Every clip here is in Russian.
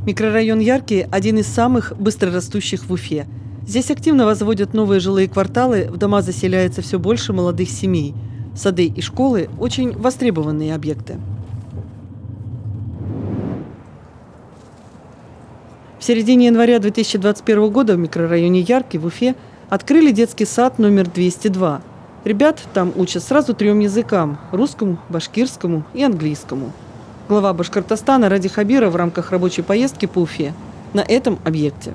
Микрорайон Яркий – один из самых быстрорастущих в Уфе. Здесь активно возводят новые жилые кварталы, в дома заселяется все больше молодых семей. Сады и школы – очень востребованные объекты. В середине января 2021 года в микрорайоне Яркий в Уфе открыли детский сад номер 202. Ребят там учат сразу 3 языкам – русскому, башкирскому и английскому. Глава Башкортостана Ради Хабиров в рамках рабочей поездки по Уфе на этом объекте.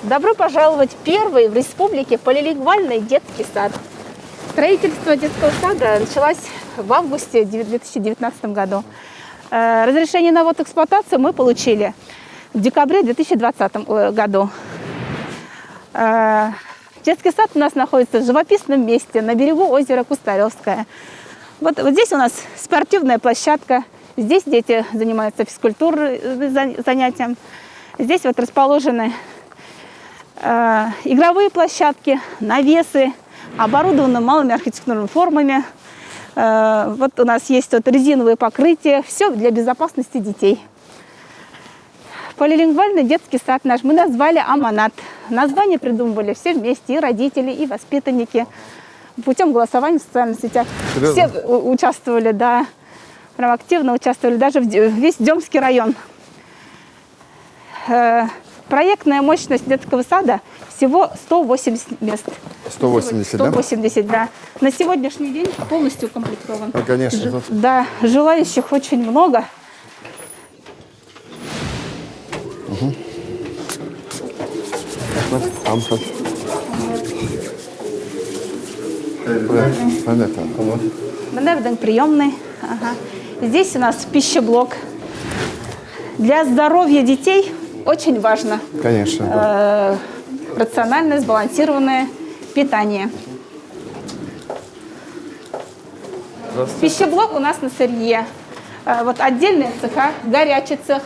Добро пожаловать в первый в республике полилингвальный детский сад. Строительство детского сада началось в августе 2019 году. Разрешение на ввод в эксплуатацию мы получили в декабре 2020 году. Детский сад у нас находится в живописном месте на берегу озера Кустаревское. Вот здесь у нас спортивная площадка. Здесь дети занимаются физкультурным занятием. Здесь вот расположены игровые площадки, навесы, оборудованы малыми архитектурными формами. Вот у нас есть вот резиновые покрытия. Все для безопасности детей. Полилингвальный детский сад наш мы назвали «Аманат». Название придумывали все вместе, и родители, и воспитанники. Путем голосования в социальных сетях. Серьезно? Все участвовали, да, прям активно участвовали, даже весь Демский район. Проектная мощность детского сада всего 180 мест. 180, 180, да? На сегодняшний день полностью укомплектован. Ну, конечно. Да, желающих очень много. Угу. Приемный. Ага. Здесь у нас пищеблок. Для здоровья детей очень важно. Конечно. Да. Рациональное, сбалансированное питание. Пищеблок у нас на сырье. Вот отдельные цеха, горячий цех,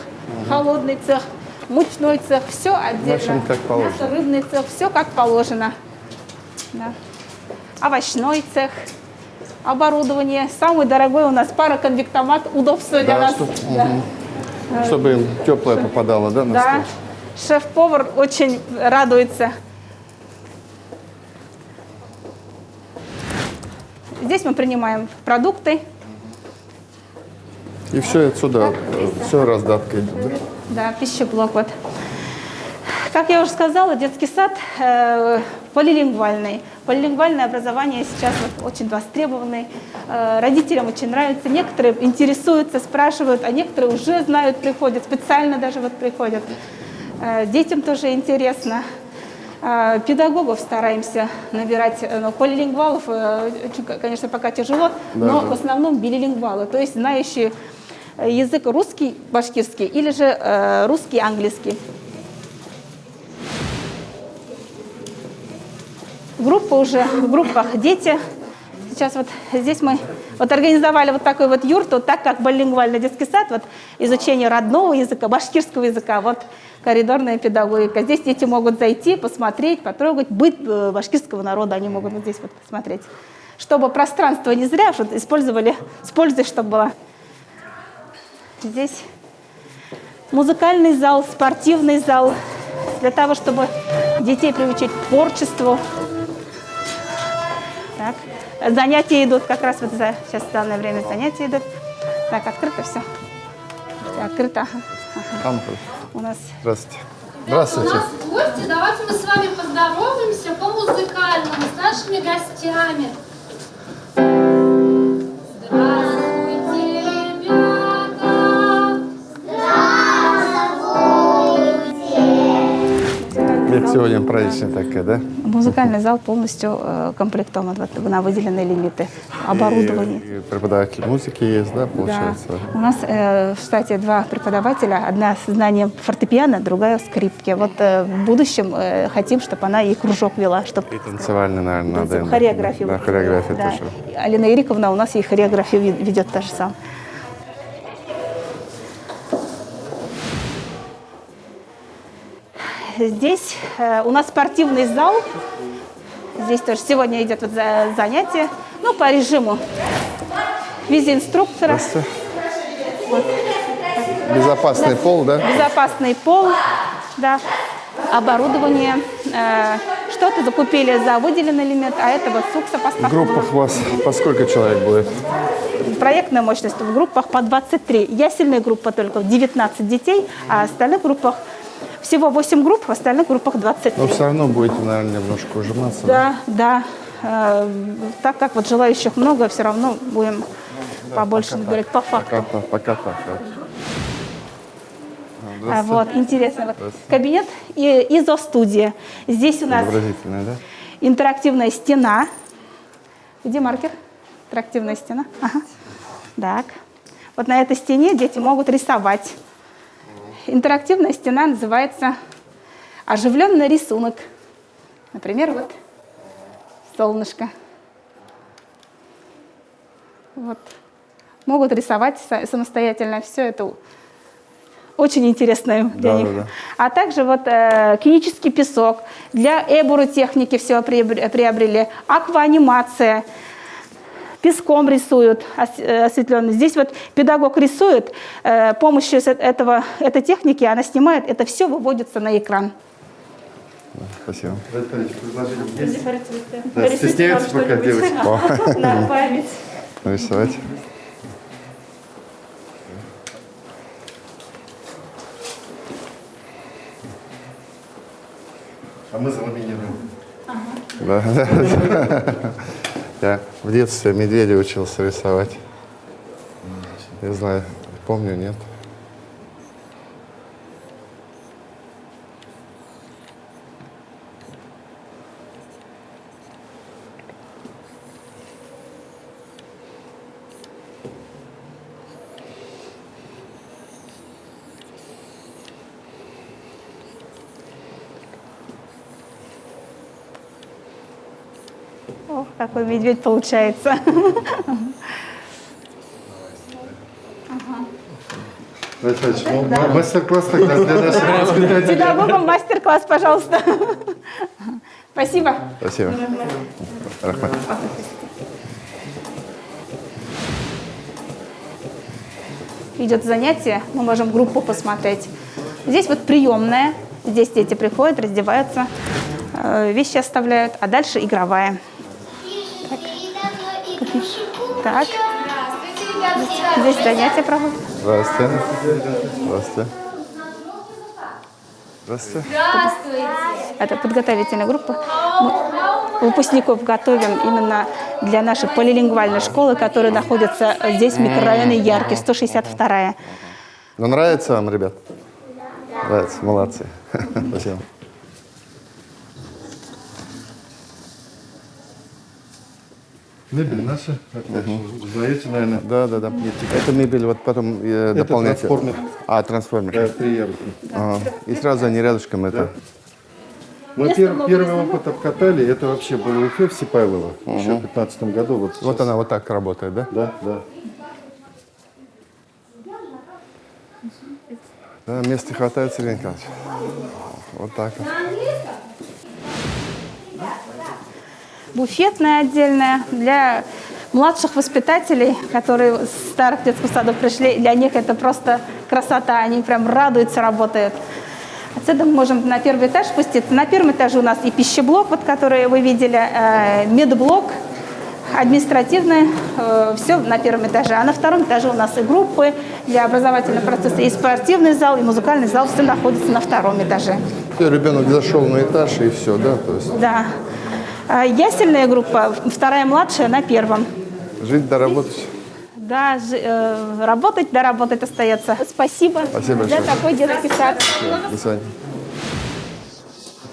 холодный цех, мучной цех, все отдельно. В общем, как положено. Мясо, рыбный цех, все как положено. Да. Овощной цех, оборудование. Самый дорогой у нас пароконвектомат, удобство для нас. Чтобы им теплое попадало, да, на стол? Шеф-повар очень радуется. Здесь мы принимаем продукты. И все отсюда, все раздатка идет, да? Да, пищеблок. Вот. Как я уже сказала, детский сад полилингвальный. Полилингвальное образование сейчас вот очень востребованное. Родителям очень нравится. Некоторые интересуются, спрашивают, а некоторые уже знают, приходят, специально даже вот приходят. Детям тоже интересно. Педагогов стараемся набирать. Полилингвалов, конечно, пока тяжело, но в основном билилингвалы, то есть знающие язык русский, башкирский или же русский, английский. Группа уже в группах дети. Сейчас вот здесь мы вот организовали вот такой вот юрту, так как билингвальный детский сад, вот изучение родного языка, башкирского языка, вот коридорная педагогика. Здесь дети могут зайти, посмотреть, потрогать быт башкирского народа, они могут вот здесь вот посмотреть. Чтобы пространство не зря использовали, с пользой, чтобы было. Здесь музыкальный зал, спортивный зал, для того, чтобы детей приучить к творчеству. Так. Занятия идут, как раз вот сейчас в данное время занятия идут. Так, открыто все. Открыто. Ага. У нас... Здравствуйте. Здравствуйте. У нас гости. Давайте мы с вами поздороваемся по-музыкальному с нашими гостями. Здравствуйте, ребята! Здравствуйте! Это сегодня праздничная такая, да? Музыкальный зал полностью комплектован вот, на выделенные лимиты. Оборудование. И преподаватель музыки есть, да, получается? Да. У нас в штате 2 преподавателя. Одна с знанием фортепиано, другая скрипки. Вот в будущем хотим, чтобы она и кружок вела. Чтобы И танцевальный, наверное, надо. Хореографию. Да, хореографию да. тоже. Алина Ириковна у нас и хореографию ведет та же самая. Здесь у нас спортивный зал. Здесь тоже сегодня идет вот занятие. Ну, по режиму. Визит инструктора. Вот. Безопасный пол, да? Безопасный пол, да, оборудование. Что-то закупили за выделенный лимит, а это вот сукса В поставка группах у вас по сколько человек будет? Проектная мощность в группах по 23. Ясельная группа только 19 детей, а в остальных группах всего 8 групп, в остальных группах 23. Но все равно будете, наверное, немножко ужиматься. Да, да. Так как вот желающих много, все равно будем побольше набирать по факту. Пока так. Вот, интересно. Вот, кабинет и изо-студия. Здесь у нас Изобразительная, да? интерактивная стена. Где маркер? Интерактивная стена. Ага. Так. Вот на этой стене дети могут рисовать. Интерактивная стена называется оживленный рисунок. Например, вот солнышко. Вот. Могут рисовать самостоятельно. Все это очень интересное для них. Да. А также вот кинетический песок. Для эбуротехники все приобрели. Акваанимация. Песком рисуют осветленно. Здесь вот педагог рисует, помощью этой техники она снимает, это все выводится на экран. Спасибо. Да, стесняются пока девочки. На память. Рисовать. А мы заламинируем. Да. Я в детстве медведя учился рисовать. Не знаю, помню, нет. О, какой медведь получается. Мастер-класс тогда для наших воспитателей. Педагогам мастер-класс, пожалуйста. Спасибо. Спасибо. Рахмат. Идет занятие, мы можем группу посмотреть. Здесь вот приемная, здесь дети приходят, раздеваются, вещи оставляют, а дальше игровая. Так. Здесь занятия проводят. Здравствуйте. Здравствуйте. Здравствуйте. Здравствуйте. Это подготовительная группа. Мы выпускников готовим именно для нашей полилингвальной школы, которая находится здесь, в микрорайоне Яркий, 162-я. Ну, нравится вам, ребят? Нравится, молодцы. Спасибо. Мебель наша, узнаете, наверное. Да. Это мебель, вот потом дополнять. трансформер. Трансформер. Приемлемо. Ага. И сразу они рядышком это. Мы первый опыт обкатали, это вообще было в Уфе, в Сипайлово, еще в 2015 году. Вот, Вот она вот так работает, да? Да. Да, места хватает, Сергей Николаевич. Вот так вот. Буфетная отдельная для младших воспитателей, которые с старых детских садов пришли. Для них это просто красота, они прям радуются, работают. Отсюда мы можем на первый этаж спуститься. На первом этаже у нас и пищеблок, вот, который вы видели, медблок, административный, все на первом этаже. А на втором этаже у нас и группы для образовательного процесса, и спортивный зал, и музыкальный зал, все находится на втором этаже. Ребенок зашел на этаж и все, да? То есть Да. Ясельная группа, вторая младшая, на первом. жить, доработать. Да, работать, доработать остается. Спасибо, Спасибо за большое. такой детский сад. До свидания.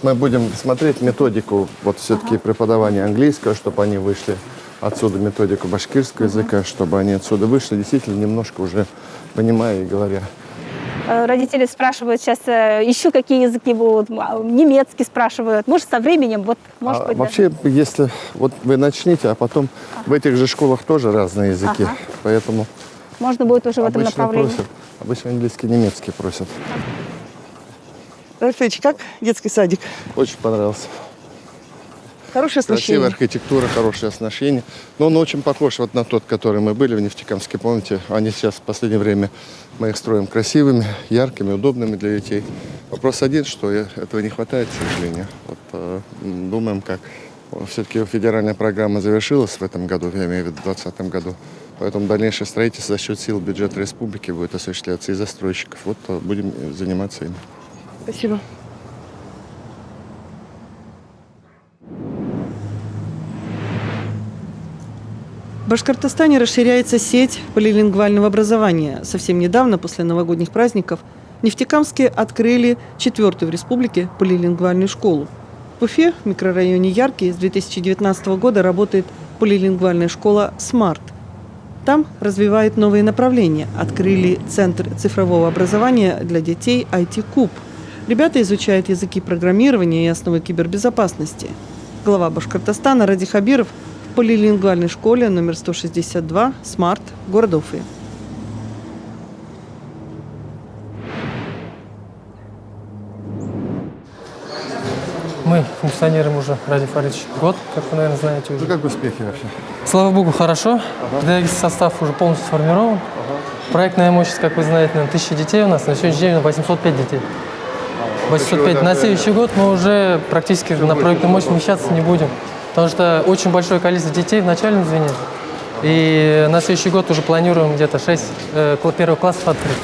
Мы будем смотреть методику, вот все-таки преподавания английского, чтобы они вышли отсюда, методику башкирского языка, чтобы они отсюда вышли, действительно немножко уже понимая и говоря. Родители спрашивают сейчас еще какие языки будут, немецкий спрашивают. Может, со временем, вот, может быть. Вообще, если вот вы начните, а потом в этих же школах тоже разные языки, поэтому Можно будет уже в этом обычно направлении. просят, обычно английский, немецкий просят. Рафич, как детский садик? Очень понравился. Хорошее Красивая оснащение. архитектура, хорошее оснащение. Но он очень похож вот на тот, который мы были в Нефтекамске. Помните, они сейчас в последнее время мы их строим красивыми, яркими, удобными для детей. Вопрос один, что этого не хватает, к сожалению. Вот, думаем, как все-таки федеральная программа завершилась в этом году, я имею в виду в 2020 году. Поэтому дальнейшее строительство за счет сил бюджета республики будет осуществляться и застройщиков. Вот будем заниматься им. Спасибо. В Башкортостане расширяется сеть полилингвального образования. Совсем недавно, после новогодних праздников, в Нефтекамске открыли 4-ю в республике полилингвальную школу. В Уфе, в микрорайоне Яркий, с 2019 года работает полилингвальная школа «Смарт». Там развивают новые направления. Открыли Центр цифрового образования для детей IT-Куб. Ребята изучают языки программирования и основы кибербезопасности. Глава Башкортостана Ради Хабиров в полилингвальной школе номер 162 «Смарт» города Уфы. Мы функционируем уже, Ради Фаридович, год, как вы, наверное, знаете уже. Ну, как успехи вообще? Слава богу, хорошо. Педагогический состав уже полностью сформирован. Проектная мощность, как вы знаете, наверное, 1000 детей у нас. На сегодняшний день 805 детей. 805. На следующий год мы уже практически на проектную мощность вмещаться не будем. Потому что очень большое количество детей в начальном звене. И на следующий год уже планируем где-то 6 первых классов открыть.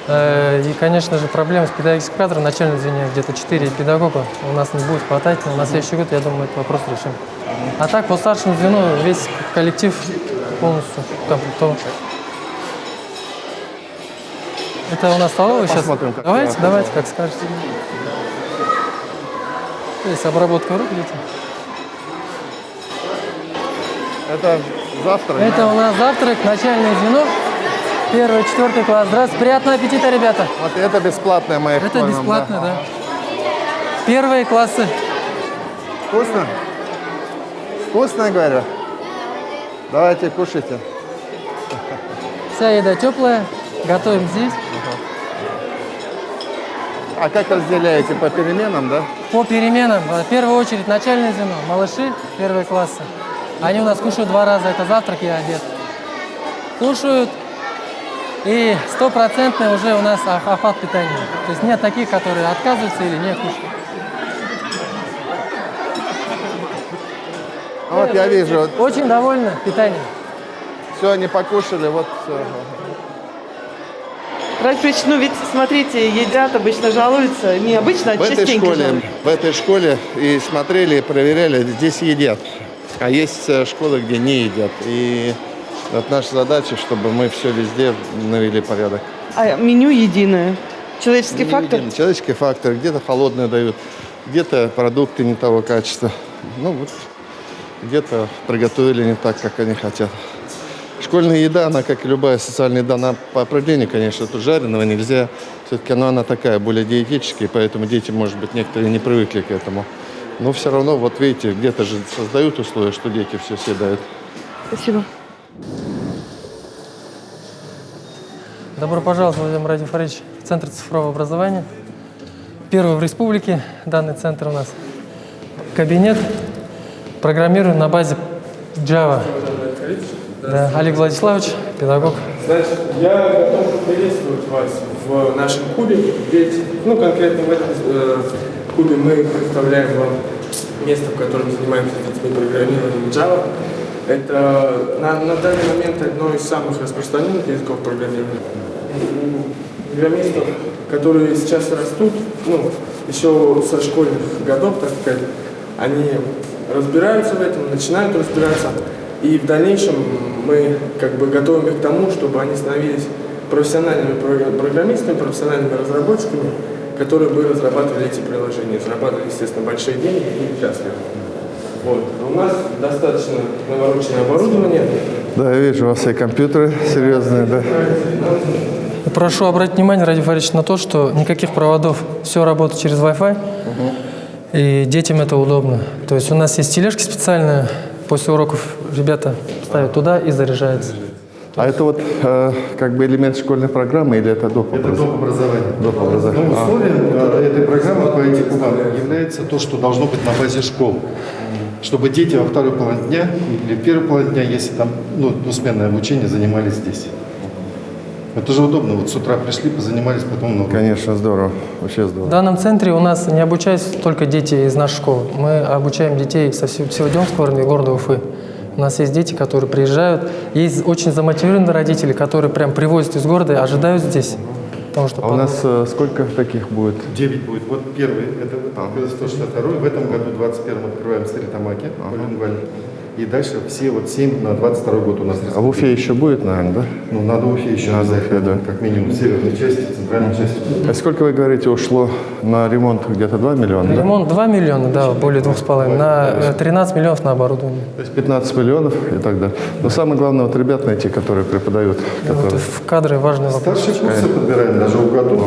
И, конечно же, проблема с педагогическим кадром в начальном звене, где-то 4 педагога у нас не будет хватать. Но на следующий год, я думаю, этот вопрос решим. А так, по старшему звену весь коллектив полностью комплектован. Это у нас столовая сейчас. Посмотрим, как Давайте, как скажете. Здесь обработка рук, видите. Это завтра? Это у нас завтрак, начальное звено. 1-4 класс. Здравствуйте, приятного аппетита, ребята. Вот это бесплатная моя. Это бесплатно, да. Первые классы. Вкусно? Вкусно, говорю? Давайте, кушайте. Вся еда теплая. Готовим здесь. А как разделяете? По переменам, да? По переменам. В первую очередь начальное звено. Малыши, первые классы. Они у нас кушают 2 раза. Это завтрак и обед. Кушают. И 100% уже у нас охват питания. То есть нет таких, которые отказываются или не кушают. Вот я вижу, вот Очень довольны питанием. все они покушали, вот все. Рафич, ну ведь, смотрите, едят, обычно жалуются. Не обычно, а В этой школе и смотрели, и проверяли, здесь едят. А есть школы, где не едят. И вот наша задача, чтобы мы все везде навели порядок. А меню единое. Человеческий фактор? Человеческий фактор. Где-то холодное дают, где-то продукты не того качества. Ну вот, где-то приготовили не так, как они хотят. Школьная еда, она, как и любая социальная еда, она по определению, конечно, тут жареного нельзя. Все-таки она такая, более диетическая, поэтому дети, может быть, некоторые не привыкли к этому. Но все равно, вот видите, где-то же создают условия, что дети все съедают. Спасибо. Добро пожаловать, Владимир Ради Фаридович, в Центр цифрового образования. Первый в республике данный центр у нас. Кабинет программируем на базе Java. Да, Олег Владиславович, педагог. Значит, я готов приветствовать вас в нашем клубе, ведь, конкретно в этом клубе мы представляем вам место, в котором занимаемся детьми программированием Java. Это на данный момент одно из самых распространенных языков программирования. Программистов, которые сейчас растут, еще со школьных годов, так сказать, они разбираются в этом, начинают разбираться. И в дальнейшем мы готовим их к тому, чтобы они становились профессиональными программистами, профессиональными разработчиками, которые бы разрабатывали эти приложения, зарабатывали, естественно, большие деньги и счастливы. Вот. У нас достаточно навороченное оборудование. Да, я вижу, у вас и компьютеры серьезные, да. Прошу обратить внимание, Ради Фаридович, на то, что никаких проводов, все работает через Wi-Fi, и детям это удобно. То есть у нас есть тележки специальные, после уроков ребята ставят туда и заряжаются. А это вот как бы элемент школьной программы или это доп. Это доп. Образование. Доп. образование. Но условием этой программы по IT-кубам является то, что должно быть на базе школ. Чтобы дети во второй половине дня или в первой половине дня, если там двусменное обучение, занимались здесь. Это же удобно. Вот с утра пришли, позанимались, потом много. Конечно, здорово. Вообще В здорово. данном центре у нас не обучаются только дети из нашей школы. Мы обучаем детей со всего Демского района и города Уфы. У нас есть дети, которые приезжают. Есть очень замотивированные родители, которые прям привозят из города и ожидают здесь. Потому что А у нас сколько таких будет? 9 будет. Вот первый, это 162, в этом году 21-м открываем в Саритамаке, полингвальный. И дальше все вот 7 на 22 год у нас. А в Уфе еще будет, наверное, да? Ну, надо Уфе еще Надо обязательно, Уфе, да. как минимум, в северной части, центральной части. А сколько, вы говорите, ушло на ремонт? Где-то 2 миллиона, да? ремонт 2 миллиона, да, более 2,5. На 13 миллионов на оборудование. То есть 15 миллионов и так далее. Но самое главное, вот ребят найти, которые преподают. Вот Которые... в кадры важный вопрос. Старшие курсы подбираем, даже у котов.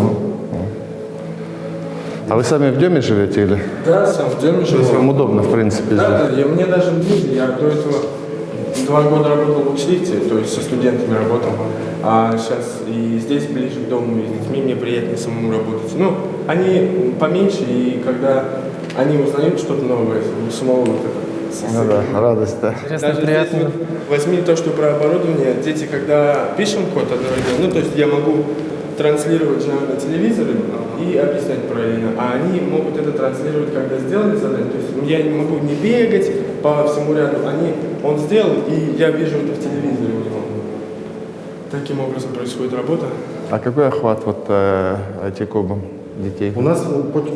А вы сами в Деме живете или? Да, сам в Деме То есть вам живу. удобно, в принципе, здесь? Да, да, мне даже ближе. Я до этого 2 года работал в училище, то есть со студентами работал. А сейчас и здесь ближе к дому, и с детьми мне приятнее самому работать. Ну, они поменьше, и когда они узнают что-то новое, у самого вот это. Ну да, радость, да. Интересно, Даже приятно. здесь вот возьми то, что про оборудование. Дети, когда пишем код одного дня, ну, то есть я могу транслировать на телевизоре и объяснять правильно, а они могут это транслировать, когда сделали задание. То есть я не могу не бегать по всему ряду, он сделал, и я вижу это в телевизоре у него. Таким образом происходит работа. А какой охват вот IT-кубом детей? У нас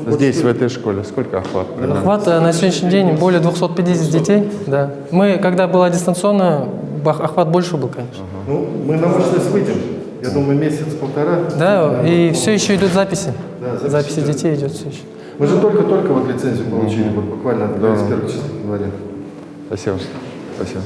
Здесь, в этой школе, сколько охват? примерно? Охват на сегодняшний день более 250 детей. Да. Мы, когда была дистанционно, охват больше был, конечно. Ну, мы на мощность выйдем. Я думаю, месяц-полтора. Да, и все еще идут записи. Да, Записи да. детей идет все еще. Мы же только вот лицензию получили, вот буквально с 1 числа января. Спасибо. Спасибо.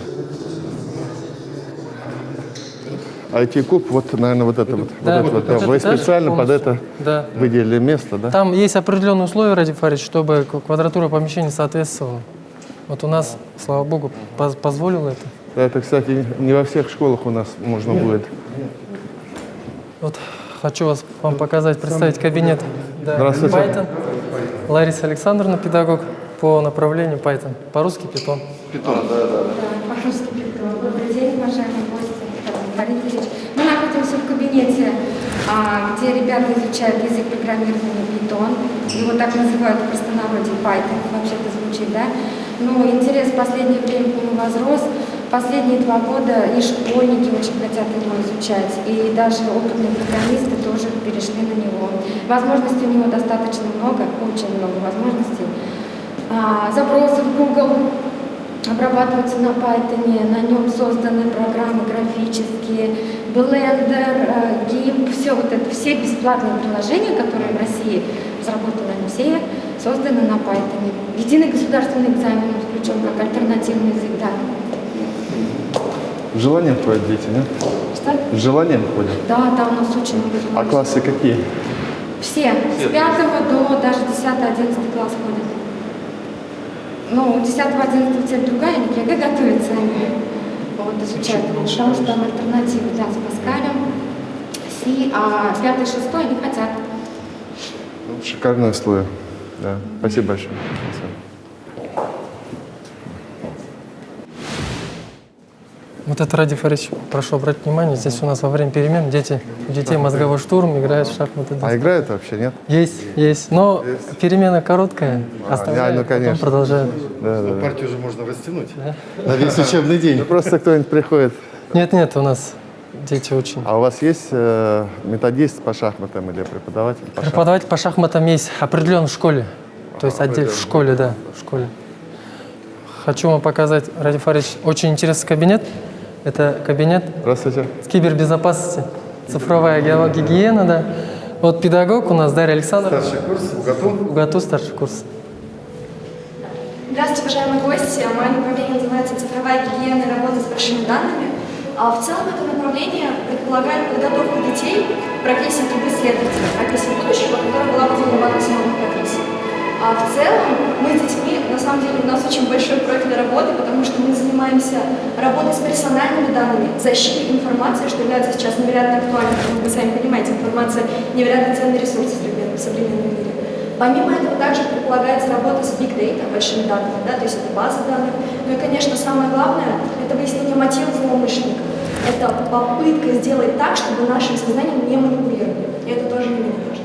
IT-куб, вот, наверное, вот это вот. Да, вот это вот вот. Вы это специально под полностью. это Да. выделили место, да? Там есть определенные условия, Радик Фаридович, чтобы квадратура помещения соответствовала. Вот у нас, слава богу, позволило это. Это, кстати, не во всех школах у нас можно будет. Вот хочу вам показать, представить кабинет. Да. Здравствуйте. Python. Лариса Александровна, педагог по направлению Python. По-русски Python. По-русски Питон. Добрый день, уважаемые гости. Борис Ильич. Мы находимся в кабинете, где ребята изучают язык программирования Python. Его так называют в простонародье Python, вообще-то звучит, да? Но интерес в последнее время к нему возрос. Последние 2 года и школьники очень хотят его изучать, и даже опытные программисты тоже перешли на него. Возможностей у него достаточно много, очень много возможностей. Запросы в Google обрабатываются на Python, на нем созданы программы графические, Blender, GIMP, все вот это, все бесплатные приложения, которые в России разработаны, они все созданы на Python. Единый государственный экзамен включен как альтернативный язык, да. С желанием ходят дети, нет? Что? С желанием ходят. Да, у нас очень много А желающих. классы какие? Все, с 5 до даже 10-11 класс ходят. Ну, 10-11 цель другая, они к ЕГЭ готовятся, они вот, изучают, потому что там альтернативы, да, с Паскалем, Си, а 5-6 они хотят. Ну, шикарные условия. Да. Спасибо большое. Спасибо. Вот это, Радик Фаридович, прошу обратить внимание, здесь у нас во время перемен у детей мозговой штурм, играют в шахматы. А играют вообще, нет? Есть. Но перемена короткая, оставляют, ну, конечно. потом продолжают. Да, да, да. Партию уже можно растянуть на весь учебный день. Ну, просто кто-нибудь приходит. Нет, у нас дети очень. А у вас есть методист по шахматам или преподаватель по шахматам? Преподаватель по шахматам есть определенно в школе. То есть отдельно в школе, да, в школе. Хочу вам показать, Радик Фаридович, очень интересный кабинет. Это кабинет Здравствуйте. с кибербезопасности, цифровая гигиена, да. Вот педагог у нас Дарья Александровна. Старший курс, готов? УГАТУ, старший курс. Здравствуйте, уважаемые гости. Мое направление называется «Цифровая гигиена и работа с большими данными». В целом это направление предполагает подготовку детей к профессии трудоисследователя, профессии будущего, которая была востребована в новых профессий. А в целом мы с детьми, на самом деле, у нас очень большой профиль работы, потому что мы занимаемся работой с персональными данными, защитой информации, что является сейчас невероятно актуальным. Вы сами понимаете, информация невероятно ценный ресурс в современном мире. Помимо этого также предполагается работа с big data, большими данными, да, то есть это база данных. Ну и, конечно, самое главное – это выяснение мотивов злоумышленника. Это попытка сделать так, чтобы нашим сознанием не манипулировали. И это тоже не менее важно.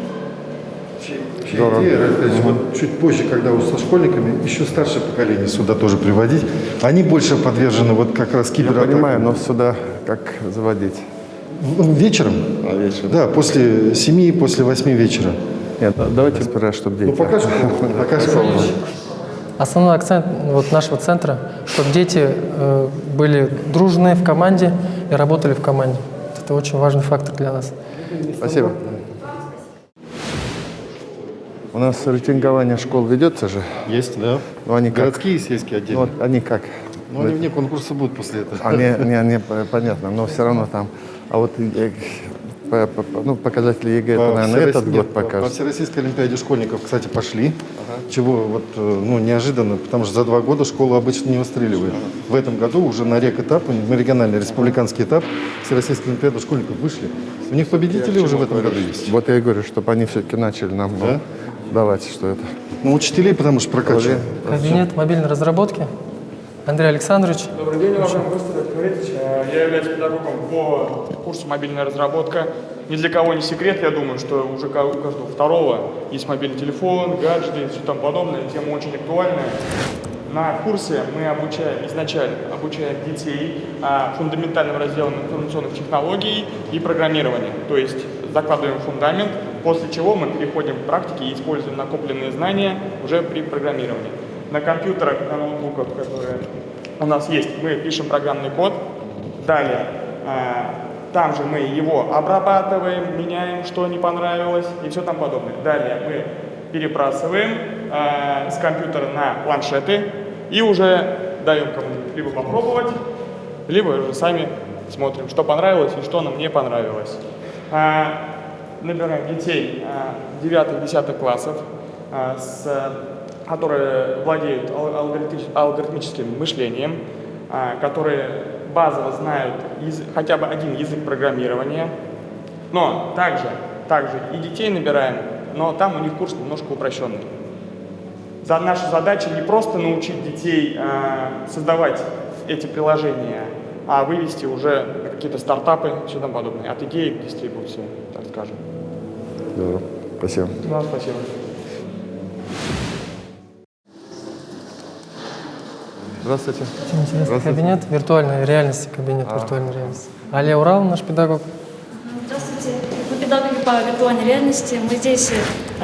Идея, вот чуть позже, когда уже со школьниками, еще старшее поколение сюда тоже приводить, они больше подвержены вот как раз Я кибератакам. понимаю, но сюда как заводить? Вечером? Вечером. Да, после 7, после 8 вечера. Нет, давайте сперва, чтобы дети. Ну, пока школа. Основной акцент вот нашего центра, чтобы дети были дружные в команде и работали в команде. Это очень важный фактор для нас. Спасибо. У нас рейтингование школ ведется же. Есть, да. Но они как? Городские и сельские Ну, отдельно. вот они как? Но они вне конкурса будут после этого. Они, понятно, но все равно там. А вот ну, показатели ЕГЭ, это, наверное, этот год По покажет. Всероссийской олимпиаде школьников, кстати, пошли. Чего вот, ну, неожиданно, потому что за 2 года школу обычно не выстреливает. В этом году уже на рекэтап, на региональный республиканский этап Всероссийской олимпиады школьников вышли. У них победители уже в этом году есть. Вот я и говорю, чтобы они все-таки начали нам давать, что это. Ну, учителей, потому что прокачивают. Кабинет мобильной разработки. Андрей Александрович. Добрый день, уважаемый Константин Борисович. Я являюсь педагогом по курсу «Мобильная разработка». Ни для кого не секрет, я думаю, что уже у каждого второго есть мобильный телефон, гаджеты и все тому подобное. Тема очень актуальная. На курсе мы изначально обучаем детей фундаментальным разделам информационных технологий и программирования. То есть закладываем фундамент, после чего мы переходим к практике и используем накопленные знания уже при программировании. На компьютерах, на ноутбуках, которые у нас есть, мы пишем программный код. Далее, там же мы его обрабатываем, меняем, что не понравилось и все там подобное. Далее мы перебрасываем с компьютера на планшеты и уже даем кому-нибудь либо попробовать, либо уже сами смотрим, что понравилось и что нам не понравилось. Набираем детей 9-10 классов, которые владеют алгоритмическим мышлением, которые базово знают хотя бы один язык программирования. Но также и детей набираем, но там у них курс немножко упрощенный. Наша задача не просто научить детей создавать эти приложения, а вывести уже какие-то стартапы и все тому подобное. От идеи к дистрибуции, так скажем. Здорово. Спасибо. Да, спасибо. Здравствуйте. Очень интересный кабинет виртуальной реальности, виртуальной реальности. Алия Урал, наш педагог. Здравствуйте. Мы педагоги по виртуальной реальности. Мы здесь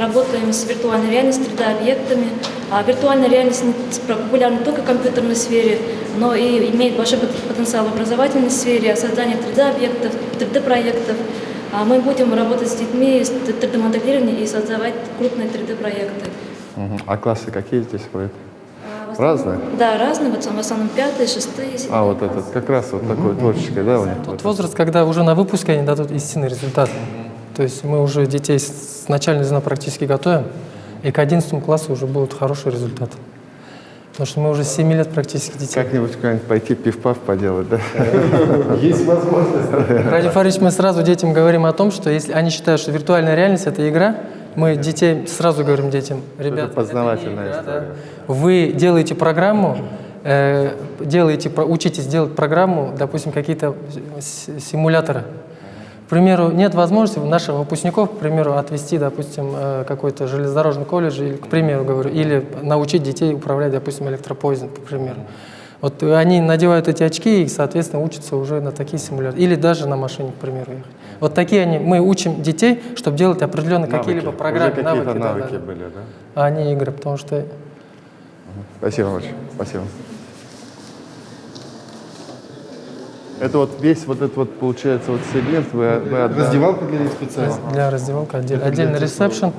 работаем с виртуальной реальностью, 3D-объектами. А виртуальная реальность популярна не только в компьютерной сфере, но и имеет большой потенциал в образовательной сфере, создание 3D-объектов, 3D-проектов. Мы будем работать с детьми, с 3D-моделированием и создавать крупные 3D-проекты. А классы какие здесь ходят? Разные? Да, разные. В основном 5-е, 6-е, 7-е. Вот этот, как раз вот такой творческий, да, у них? Тот возраст, когда уже на выпуске они дадут истинный результат. То есть мы уже детей с начальной звена практически готовим, и к 11 классу уже будут хорошие результаты. Потому что мы уже с 7 лет практически детей. Как-нибудь куда-нибудь пойти пиф-паф поделать, да? Есть возможность. Ради Фаридович, мы сразу детям говорим о том, что если они считают, что виртуальная реальность – это игра, мы детей сразу говорим детям, ребята, познавательная это не игра, история. да. Вы делаете программу, учитесь делать программу, допустим, какие-то симуляторы. К примеру, нет возможности наших выпускников, к примеру, отвести, допустим, какой-то железнодорожный колледж, или, к примеру, говорю, или научить детей управлять, допустим, электропоездом, к примеру. Вот они надевают эти очки и, соответственно, учатся уже на такие симуляторы. Или даже на машине, к примеру, ехать. Вот такие мы учим детей, чтобы делать определенные какие-либо программы, уже какие-то навыки были, да? А не игры, потому что... Спасибо очень, спасибо. Это вот весь вот этот вот, получается, вот сегмент вы Раздевалка для них специально? Для раздевалки отдельный ресепшн,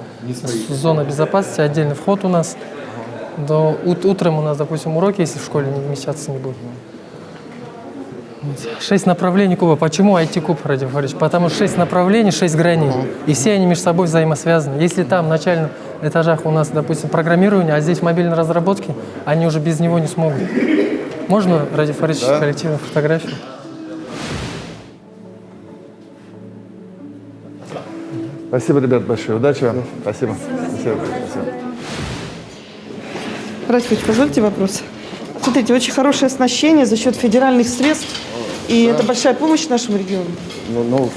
зона безопасности, отдельный вход у нас. Утром у нас, допустим, уроки, если в школе не вмещаться не будут. 6 направлений куба. Почему IT-куб, Радик Фаридович? Потому что 6 направлений, 6 граней. И все они между собой взаимосвязаны. Если там в начальных этажах у нас, допустим, программирование, а здесь мобильные разработки, они уже без него не смогут. Можно, Радик Фаридович, коллективную фотографию? Спасибо, ребят, большое. Удачи вам. Спасибо. Спасибо. Радик, позвольте вопрос. Смотрите, очень хорошее оснащение за счет федеральных средств, и это большая помощь нашему региону. Ну,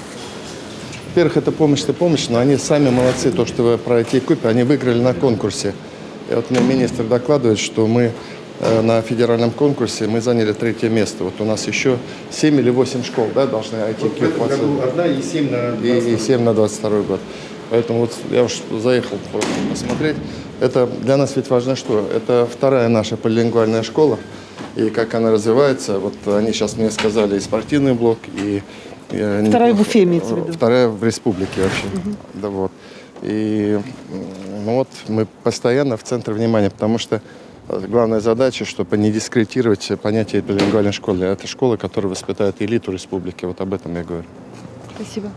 во-первых, это помощь, но они сами молодцы. То, что вы про IT-куб, они выиграли на конкурсе. И вот мне министр докладывает, что мы на федеральном конкурсе мы заняли 3-е место. Вот у нас еще 7 или 8 школ, да, должны IT-куб. В этом году одна и 7 на 22. И 7 на 22 год. Поэтому вот я уж заехал просто посмотреть. Это для нас ведь важно что? Это 2-я наша полилингвальная школа. И как она развивается, вот они сейчас мне сказали и спортивный блок, и... 2-я в Уфе имеется в виду. 2-я в республике вообще. Да, вот. И ну, вот мы постоянно в центре внимания, потому что главная задача, чтобы не дискредитировать понятие билингвальной школы. Это школа, которая воспитает элиту республики. Вот об этом я говорю. Спасибо.